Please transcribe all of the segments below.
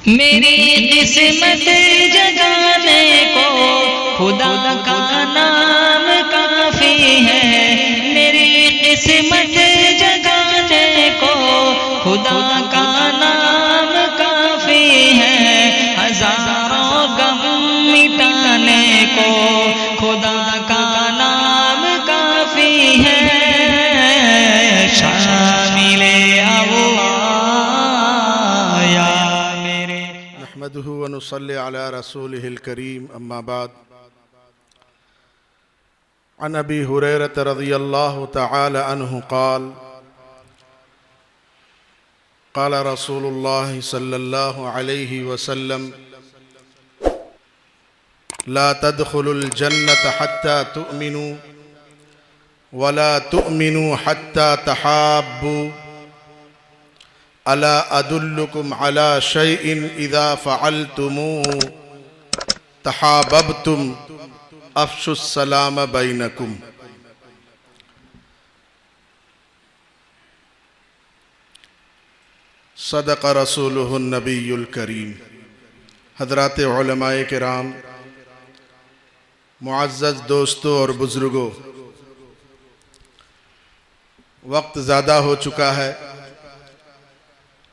मेरी किस्मत जगाने को खुदा का नाम काफी है। मेरी किस्मत जगाने को खुदा का नाम काफी है। हजारों गम मिटाने को खुदा का नाम काफी है। शामिले नहमदुहु व नुसल्ली अला रसूलिहिल करीम अम्मा बाद। अन अबी हुरैरह रज़ियल्लाहु तआला अन्हु क़ाल क़ाल रसूलुल्लाह सल्लल्लाहु अलैहि वसल्लम ला तदखुलुल जन्नत हत्ता तुअमिनु वला तुअमिनु हत्ता तहाब्बु अला अदुल्लुकुम अला शैइन इज़ा फ़अलतुमूहु तहाबबतुम अफ़शुस सलाम बैनकुम। सदक़ रसूलुहुन नबियुल करीम। हज़रात उलमाए किराम, मुअज़्ज़ज़ दोस्तों और बुज़ुर्गों, वक्त ज़्यादा हो चुका है।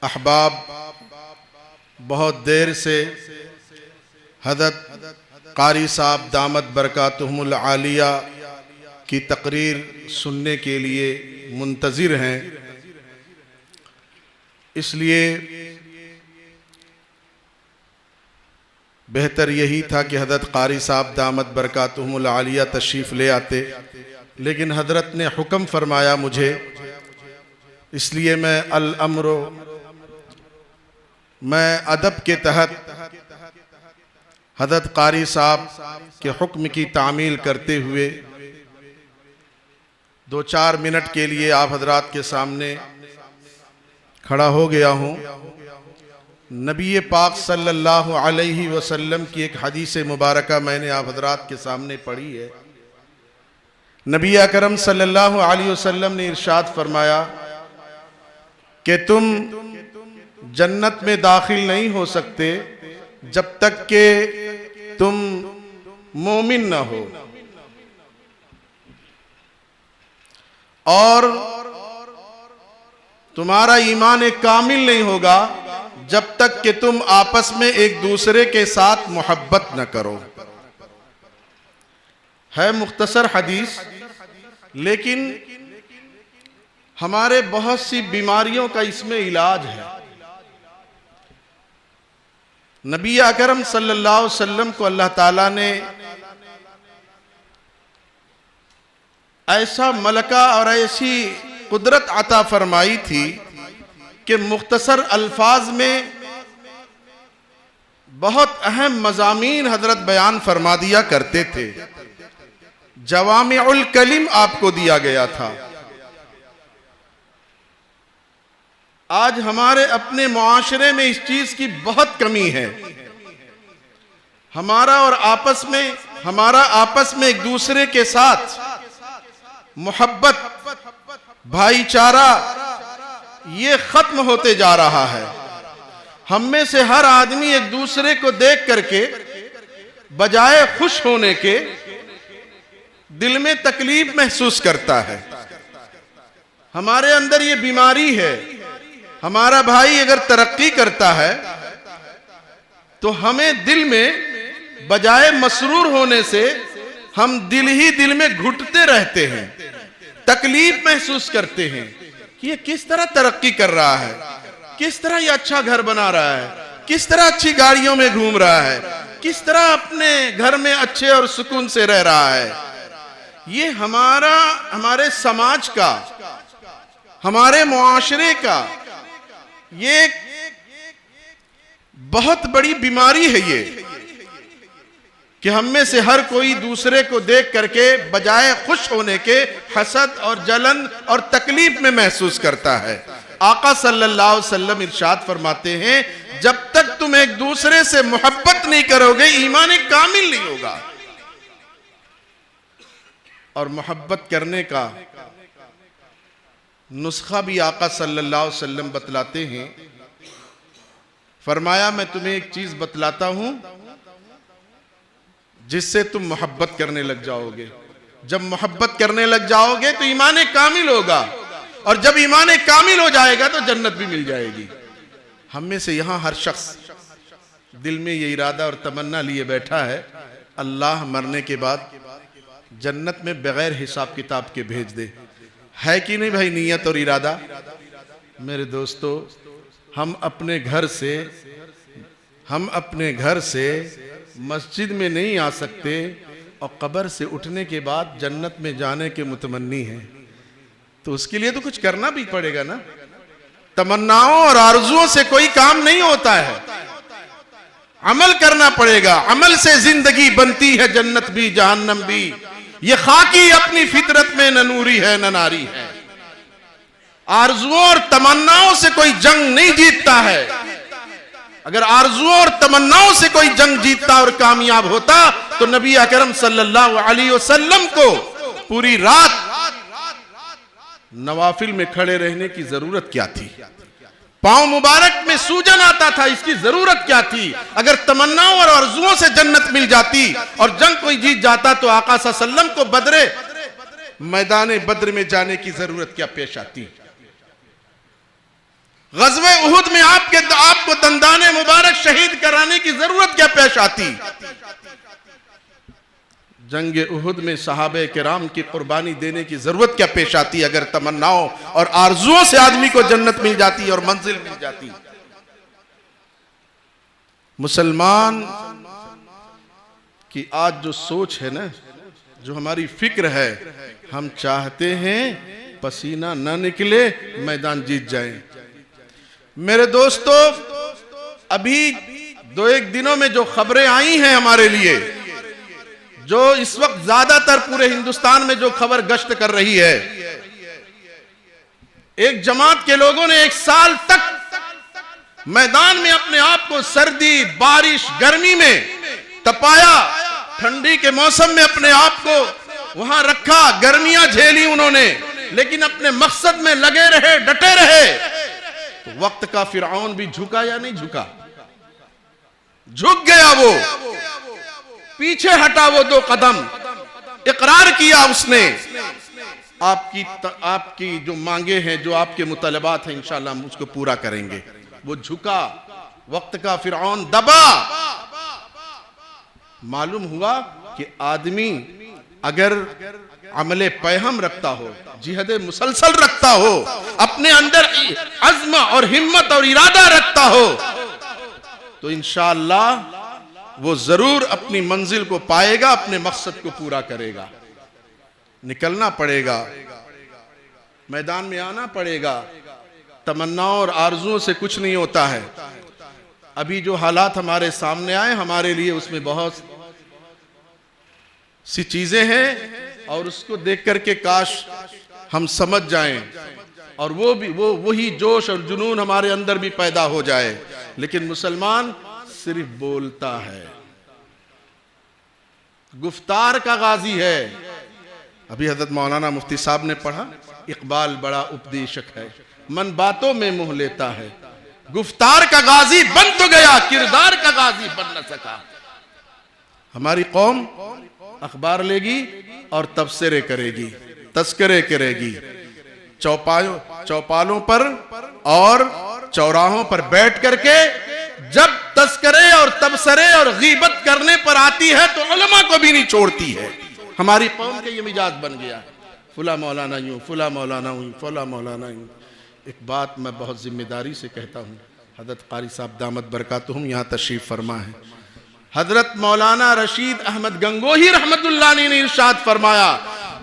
अहबाब बहुत देर से हज़रत कारी साहब दामत बरकातुहुमुल आलिया की तकरीर सुनने के लिए मुंतज़िर हैं। इसलिए बेहतर यही था कि हज़रत कारी साहब दामत बरकातुहुमुल आलिया तशरीफ़ ले आते, लेकिन हज़रत ने हुक्म फरमाया मुझे, इसलिए मैं अदब के तहत हज़रत कारी साहब के हुक्म की तामील करते हुए 2-4 मिनट के लिए आप हज़रात के सामने खड़ा हो गया हूँ। नबी पाक सल्लल्लाहु अलैहि वसल्लम की एक हदीस मुबारका मैंने आप हज़रात के सामने पढ़ी है। नबी अकरम सल्लल्लाहु अलैहि वसल्लम ने इरशाद फरमाया कि तुम जन्नत में दाखिल नहीं हो सकते जब तक कि तुम मोमिन न हो, और तुम्हारा ईमान एक कामिल नहीं होगा जब तक कि तुम आपस में एक दूसरे के साथ मोहब्बत न करो। है मुख्तसर हदीस, लेकिन हमारे बहुत सी बीमारियों का इसमें इलाज है। नबी अकरम सल्लल्लाहु अलैहि वसल्लम को अल्लाह ताला ने ऐसा मलका और ऐसी कुदरत अता फरमाई थी कि मुख्तसर अल्फाज में बहुत अहम मज़ामीन हजरत बयान फरमा दिया करते थे। जवामिउल कलिम आपको दिया गया था। आज हमारे अपने मुआशरे में इस चीज की बहुत कमी है। हमारा आपस में एक दूसरे के साथ मोहब्बत, भाईचारा ये खत्म होते जा रहा है। हम में से हर आदमी एक दूसरे को देख करके बजाय खुश होने के दिल में तकलीफ महसूस करता है। हमारे अंदर ये बीमारी है। हमारा भाई अगर तरक्की करता है तो हमें दिल में बजाय मसरूर होने से हम दिल ही दिल में घुटते रहते हैं, तकलीफ महसूस करते हैं कि ये किस तरह तरक्की कर रहा है, किस तरह ये अच्छा घर बना रहा है, किस तरह अच्छी गाड़ियों में घूम रहा है, किस तरह अपने घर में अच्छे और सुकून से रह रहा है। ये हमारे समाज का, हमारे मुआशरे का ये बहुत बड़ी बीमारी है ये, कि हम में से हर कोई दूसरे को देख करके बजाय खुश होने के हसद और जलन और तकलीफ में महसूस करता है। आका सल्लल्लाहु अलैहि वसल्लम इरशाद फरमाते हैं, जब तक तुम एक दूसरे से मोहब्बत नहीं करोगे ईमान एक कामिल नहीं होगा। और मोहब्बत करने का नुस्खा भी आका सल्लल्लाहु अलैहि वसल्लम बतलाते हैं। फरमाया मैं तुम्हें एक चीज बतलाता हूं जिससे तुम मोहब्बत करने लग जाओगे। जब मोहब्बत करने लग जाओगे तो ईमान कामिल होगा, और जब ईमान कामिल हो जाएगा तो जन्नत भी मिल जाएगी। हम में से यहां हर शख्स दिल में ये इरादा और तमन्ना लिए बैठा है, अल्लाह मरने के बाद जन्नत में बगैर हिसाब किताब के भेज दे। है कि नहीं भाई नीयत और इरादा? मेरे दोस्तों, हम अपने घर से मस्जिद में नहीं आ सकते और कब्र से उठने के बाद जन्नत में जाने के मुतमन्नी हैं, तो उसके लिए तो कुछ करना भी पड़ेगा ना। तमन्नाओं और आरजुओं से कोई काम नहीं होता है, अमल करना पड़ेगा। अमल से जिंदगी बनती है, जन्नत भी जहन्नम भी। ये खाकी अपनी फितरत में न नूरी है न नारी है। आरजुओं और तमन्नाओं से कोई जंग नहीं जीतता है। अगर आरजुओं और तमन्नाओं से कोई जंग जीतता और कामयाब होता तो नबी अकरम सल्लल्लाहु अलैहि वसल्लम को पूरी रात नवाफिल में खड़े रहने की जरूरत क्या थी? पांव मुबारक में सूजन आता था, इसकी जरूरत क्या थी? अगर तमन्नाओं और आरजुओं से जन्नत मिल जाती और जंग कोई जीत जाता तो आका सल्लल्लाहु अलैहि वसल्लम को मैदान बद्र में जाने की जरूरत क्या पेश आती? ग़ज़वे उहुद में आपको दंदाने मुबारक शहीद कराने की जरूरत क्या पेश आती? जंग उहुद में सहाबे किराम की कुर्बानी देने की जरूरत क्या पेश आती अगर तमन्नाओं और आरजुओं से आदमी को जन्नत मिल जाती और मंजिल मिल जाती? मुसलमान की आज जो सोच है ना, जो हमारी फिक्र है, हम चाहते हैं पसीना ना निकले, मैदान जीत जाए। मेरे दोस्तों, अभी 2-1 दिनों में जो खबरें आई हैं हमारे लिए, जो इस वक्त ज्यादातर पूरे हिंदुस्तान में जो खबर गश्त कर रही है, एक जमात के लोगों ने 1 साल तक मैदान में अपने आप को सर्दी, बारिश, गर्मी में तपाया, ठंडी के मौसम में अपने आप को वहां रखा, गर्मियां झेली उन्होंने, लेकिन अपने मकसद में लगे रहे, डटे रहे। तो वक्त का फिरौन भी झुका या नहीं झुका? झुक गया वो, पीछे हटा वो 2 कदम, इकरार किया उसने। आपकी जो मांगे हैं, जो आपके मुतलबात हैं, इंशाअल्लाह हम उसको पूरा करेंगे। वो झुका, वक्त का फिरौन दबा। मालूम हुआ कि आदमी अगर अमले पैहम रखता हो, जिहद मुसलसल रखता हो, अपने अंदर अज़्म और हिम्मत और इरादा रखता हो, तो इंशाअल्लाह वो जरूर अपनी मंजिल को पाएगा, अपने मकसद को पूरा करेगा। निकलना पड़ेगा, मैदान में आना पड़ेगा। तमन्नाओं और आरजुओं से कुछ नहीं होता है। अभी जो हालात हमारे सामने आए, हमारे लिए उसमें बहुत सी चीजें हैं, और उसको देख करके काश हम समझ जाएं और वही जोश और जुनून हमारे अंदर भी पैदा हो जाए। लेकिन मुसलमान सिर्फ बोलता है, गुफ्तार का गाजी है। अभी हजरत मौलाना मुफ्ती साहब ने पढ़ा, इकबाल बड़ा उपदेशक है, मन बातों में मुंह लेता है। गुफ्तार का गाजी बन तो गया, किरदार का गाजी बन न सका। हमारी कौम अखबार लेगी और तबसरे करेगी, तस्करे करेगी, चौपालों पर और चौराहों पर बैठ करके जब तस्करे और तबसरे और गीबत करने पर आती है तो उलमा को भी नहीं छोड़ती है। हमारी कौम का ये मिजाज बन गया, फुला मौलाना यूं, फुला मौलाना यूं, फुला मौलाना यूं। एक बात मैं बहुत जिम्मेदारी से कहता हूँ, हजरत कारी साहब दामत बरकातुहुम यहाँ तशरीफ फरमा है। हजरत मौलाना रशीद अहमद गंगोही रहमतुल्लाह अलैह ने इरशाद फरमाया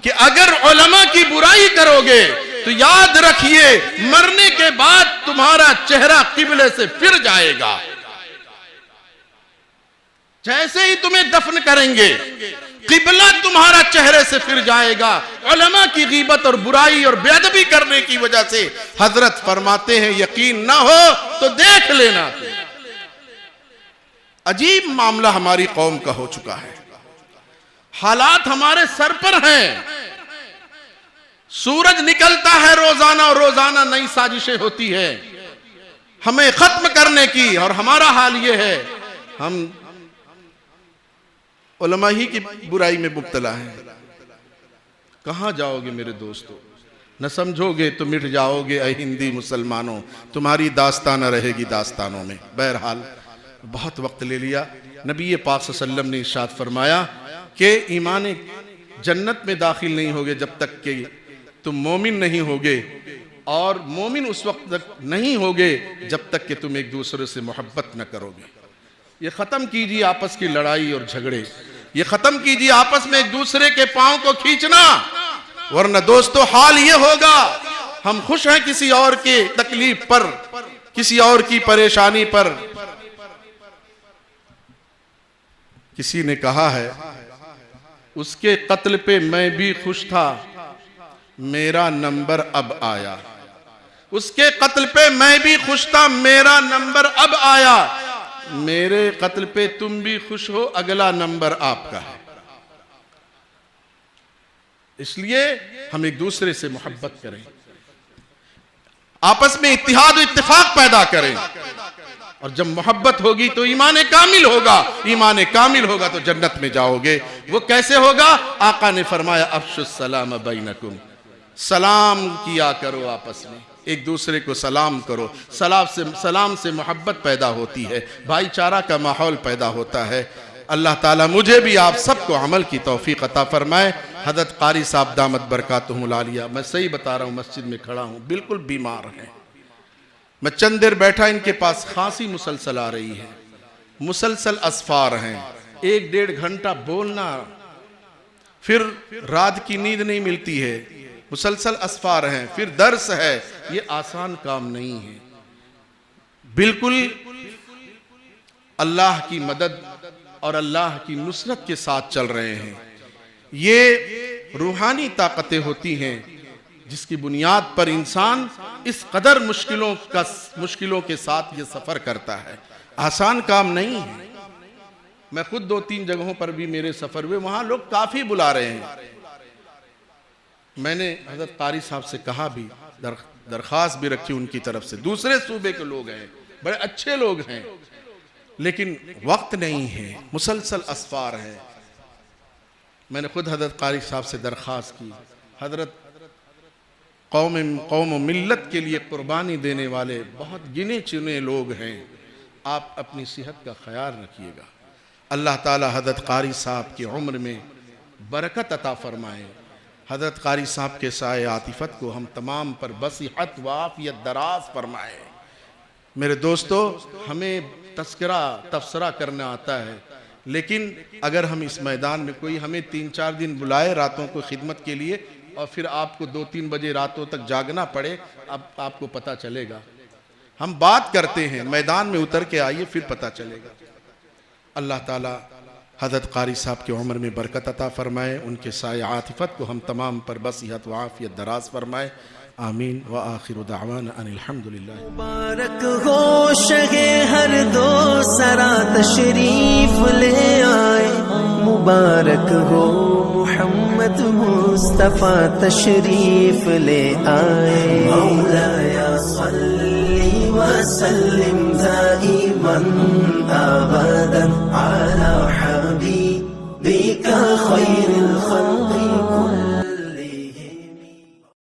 कि अगर उलमा की बुराई करोगे तो याद रखिए मरने के बाद तुम्हारा चेहरा किबले से फिर जाएगा। जैसे ही तुम्हें दफन करेंगे किबला तुम्हारा चेहरे से फिर जाएगा। उलमा की गीबत और बुराई और बेअदबी करने की वजह से हजरत फरमाते हैं यकीन ना हो तो देख लेना। अजीब मामला हमारी कौम का हो चुका है, हालात हमारे सर पर हैं। सूरज निकलता है रोजाना और रोजाना नई साजिशें होती है। हमें खत्म करने की, और हमारा हाल ये है हम उलमा ही की बुराई में मुब्तला हैं। कहां जाओगे मेरे दोस्तों? न समझोगे तो मिट जाओगे ऐ हिंदी मुसलमानों, तुम्हारी दास्तान रहेगी दास्तानों में। बहरहाल बहुत वक्त ले लिया। नबी पाक सल्लल्लाहु अलैहि वसल्लम ने इरशाद फरमाया कि ईमान जन्नत में दाखिल नहीं होगे जब तक कि तुम मोमिन नहीं होगे, और मोमिन उस वक्त तक नहीं होगे जब तक कि तुम एक दूसरे से मोहब्बत न करोगे। ये ख़त्म कीजिए आपस की लड़ाई और झगड़े, ये ख़त्म कीजिए आपस में एक दूसरे के पांव को खींचना, वरना दोस्तों हाल ये होगा हम खुश हैं किसी और के तकलीफ पर, किसी और की परेशानी पर। किसी ने कहा है उसके कत्ल पे मैं भी खुश था, मेरा नंबर अब आया। उसके कत्ल पे मैं भी खुश था, मेरा नंबर अब आया। मेरे कत्ल पे तुम भी खुश हो, अगला नंबर आपका है। इसलिए हम एक दूसरे से मोहब्बत करें, आपस में इत्तिहाद और इत्तिफाक पैदा करें, और जब मोहब्बत होगी तो ईमान कामिल होगा। ईमान कामिल होगा तो जन्नत में जाओगे। वो कैसे होगा? आका ने फरमाया अफ्शुस सलाम बैनकुम, सलाम किया करो आपस में, एक दूसरे को सलाम करो। सलाम से मोहब्बत पैदा होती है, भाईचारा का माहौल पैदा होता है। अल्लाह ताला मुझे भी आप सबको अमल की तौफीक अता फरमाए। हज़रत क़ारी साहब दामत बरकातुहुमुल आलिया, मैं सही बता रहा हूँ, मस्जिद में खड़ा हूँ, बिल्कुल बीमार हैं। मैं चंद देर बैठा, इनके पास खांसी मुसलसल आ रही है, मुसलसल असफार हैं, 1-1.5 घंटा बोलना, फिर रात की नींद नहीं मिलती है, मुसलसल असफार हैं, फिर दर्स है। ये आसान काम नहीं है। बिल्कुल अल्लाह की मदद और अल्लाह की नुसरत के साथ चल रहे हैं। ये रूहानी ताकतें होती हैं जिसकी बुनियाद पर इंसान इस कदर मुश्किलों के साथ ये सफर करता है। आसान काम नहीं है। मैं खुद 2-3 जगहों पर भी मेरे सफर हुए, वहां लोग काफी बुला रहे हैं। मैंने हज़रत क़ारी साहब से कहा भी, दरख्वास्त भी रखी उनकी तरफ से। दूसरे सूबे के लोग हैं, बड़े अच्छे लोग हैं, लेकिन वक्त नहीं है, मुसलसल असफार है। मैंने खुद हज़रत क़ारी साहब से दरख्वास्त की, हज़रत कौम मिल्लत के लिए कुर्बानी देने वाले बहुत गिने चुने लोग हैं, आप अपनी सेहत का ख्याल रखिएगा। अल्लाह ताला हज़रत क़ारी साहब की उम्र में बरकत अता फरमाए। हज़रत क़ारी साहब के साए आतिफत को हम तमाम पर बसीहत व आफ़ियत दराज फरमाए। मेरे दोस्तों, हमें तबसरा करना आता है, लेकिन अगर हम इस मैदान में कोई हमें 3-4 दिन बुलाए रातों को खिदमत के लिए, और फिर आपको 2-3 बजे रातों तक जागना पड़े, अब आपको पता चलेगा। हम बात करते हैं, मैदान में उतर के आइए, फिर पता चलेगा। अल्लाह ताला हज़रत क़ारी साहब की उम्र में बरकत अता फरमाए, उनके साए आतिफत को हम तमाम पर बसीहत व आफ़ियत दराज फरमाए। आमीन व आखिरु दावाना अनिल हम्दुलिल्लाह। मुबारक हो शगे हर दो सरा तशरीफ ले आए, मुबारक हो मोहम्मद मुस्तफ़ा तशरीफ ले आए। मौलाया सल्ली व सल्लिम दाइमन अबदन अला हबीबिका खैर